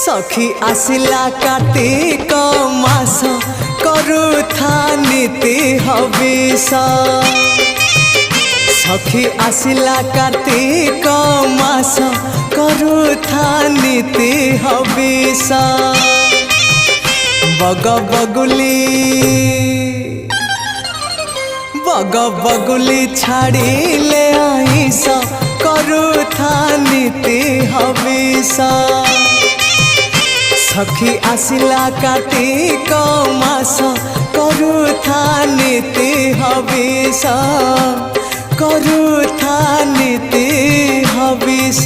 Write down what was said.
सखी आसिला कार्तिक मास करुथा नीति हविष सखी आसिला कार्तिक मास करुथा नीति हविष बग बगुली छाड़िले आईस करुथा नीति हविष सखी आसिला कार्तिक मास करुथा नीति हविष करुथा नीति हविष।